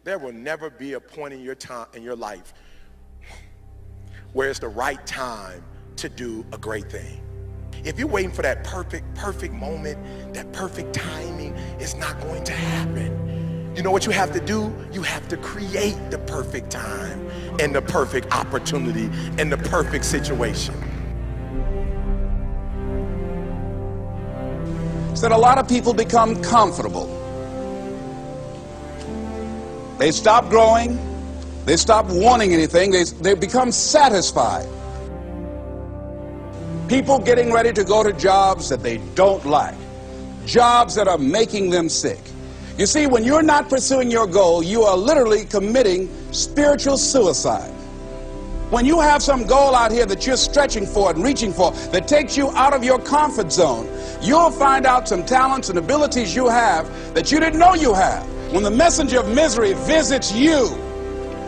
There will never be a point in your life where it's the right time to do a great thing. If you're waiting for that perfect moment, that perfect timing, it's not going to happen. You know what you have to do? You have to create the perfect time and the perfect opportunity and the perfect situation. So that a lot of people become comfortable. They stop growing. They stop wanting anything. They become satisfied. People getting ready to go to jobs that they don't like. Jobs that are making them sick. You see, when you're not pursuing your goal, you are literally committing spiritual suicide. When you have some goal out here that you're stretching for and reaching for that takes you out of your comfort zone, you'll find out some talents and abilities you have that you didn't know you have. When the messenger of misery visits you,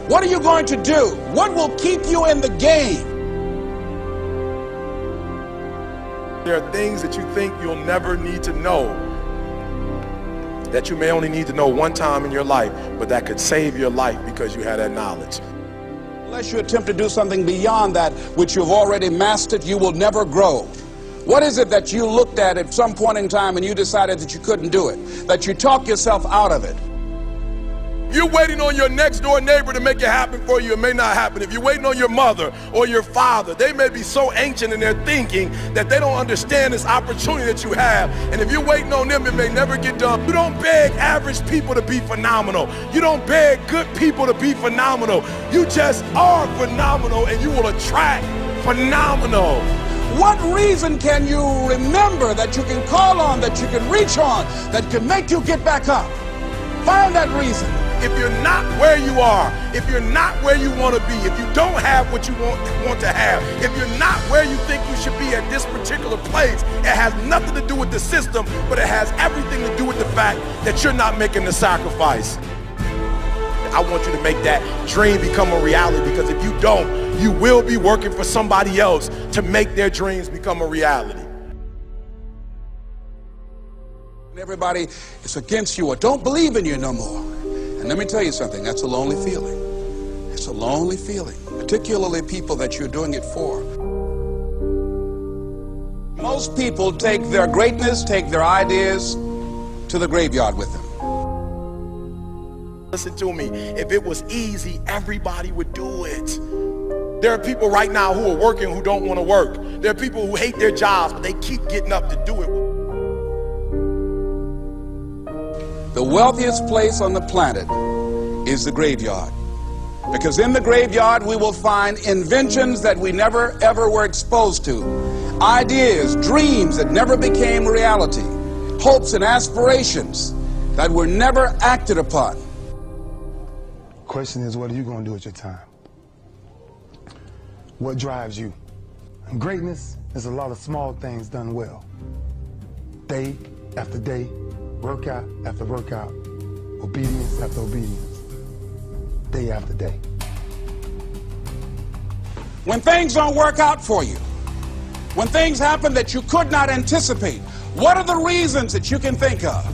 what are you going to do? What will keep you in the game? There are things that you think you'll never need to know, that you may only need to know one time in your life, but that could save your life because you had that knowledge. Unless you attempt to do something beyond that which you've already mastered, you will never grow. What is it that you looked at some point in time and you decided that you couldn't do it, that you talked yourself out of it? You're waiting on your next door neighbor to make it happen for you. It may not happen. If you're waiting on your mother or your father, they may be so ancient in their thinking that they don't understand this opportunity that you have. And if you're waiting on them, it may never get done. You don't beg average people to be phenomenal. You don't beg good people to be phenomenal. You just are phenomenal, and you will attract phenomenal. What reason can you remember that you can call on, that you can reach on, that can make you get back up? Find that reason. If you're not where you are, if you're not where you want to be, if you don't have what you want to have, if you're not where you think you should be at this particular place, it has nothing to do with the system, but it has everything to do with the fact that you're not making the sacrifice. I want you to make that dream become a reality, because if you don't, you will be working for somebody else to make their dreams become a reality. Everybody is against you or don't believe in you no more. And let me tell you something, that's a lonely feeling. It's a lonely feeling, particularly people that you're doing it for. Most people take their greatness, take their ideas to the graveyard with them. Listen to me, if it was easy, everybody would do it. There are people right now who are working who don't want to work. There are people who hate their jobs, but they keep getting up to do it. The wealthiest place on the planet is the graveyard. Because in the graveyard we will find inventions that we never ever were exposed to. Ideas, dreams that never became reality. Hopes and aspirations that were never acted upon. The question is, what are you going to do with your time? What drives you? And greatness is a lot of small things done well. Day after day, workout after workout, obedience after obedience, day after day. When things don't work out for you, when things happen that you could not anticipate, what are the reasons that you can think of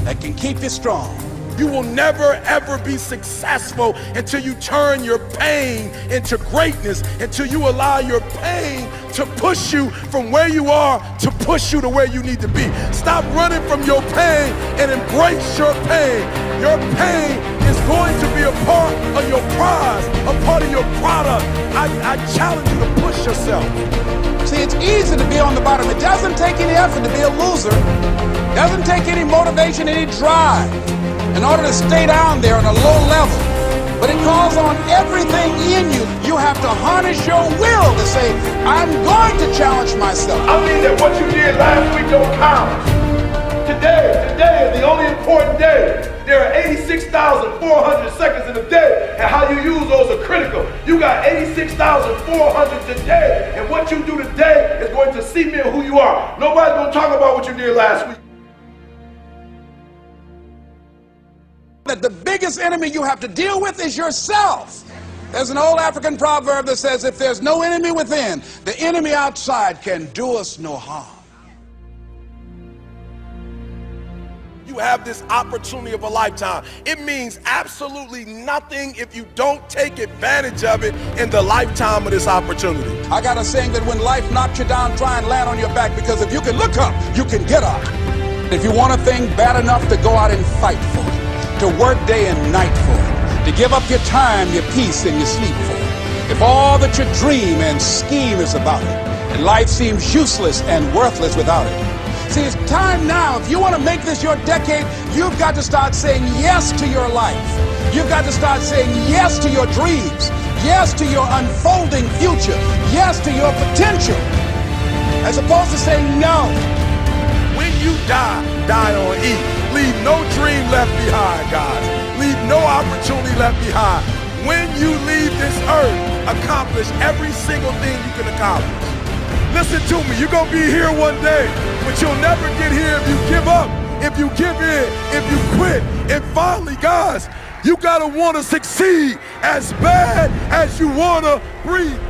that can keep you strong? You will never ever be successful until you turn your pain into greatness, until you allow your pain to push you from where you are to push you to where you need to be. Stop running from your pain and embrace your pain. Your pain is going to be a part of your prize, a part of your product. I challenge you to push yourself. See, it's easy to be on the bottom. It doesn't take any effort to be a loser. It doesn't take any motivation, any drive in order to stay down there on a low level. But it calls on everything in you. You have to harness your will to say, I'm going to challenge myself. I mean that what you did last week don't count. Today is the only important day. There are 86,400 seconds in a day, and how you use those are critical. You got 86,400 today, and what you do today is going to cement who you are. Nobody's going to talk about what you did last week. That the biggest enemy you have to deal with is yourself. There's an old African proverb that says, if there's no enemy within, the enemy outside can do us no harm. You you have this opportunity of a lifetime. It means absolutely nothing if you don't take advantage of it in the lifetime of this opportunity. I got a saying that when life knocks you down, try and land on your back, because if you can look up, you can get up. If you want a thing bad enough, to go out and fight for it, to work day and night for it, to give up your time, your peace, and your sleep for it. If all that you dream and scheme is about it, and life seems useless and worthless without it. See, it's time now. If you want to make this your decade, you've got to start saying yes to your life. You've got to start saying yes to your dreams, yes to your unfolding future, yes to your potential, as opposed to saying no. When you die, die on E. Leave no dream left behind, guys. Leave no opportunity left behind. When you leave this earth, accomplish every single thing you can accomplish. Listen to me, you're going to be here one day, but you'll never get here if you give up, if you give in, if you quit. And finally, guys, you got to want to succeed as bad as you want to breathe.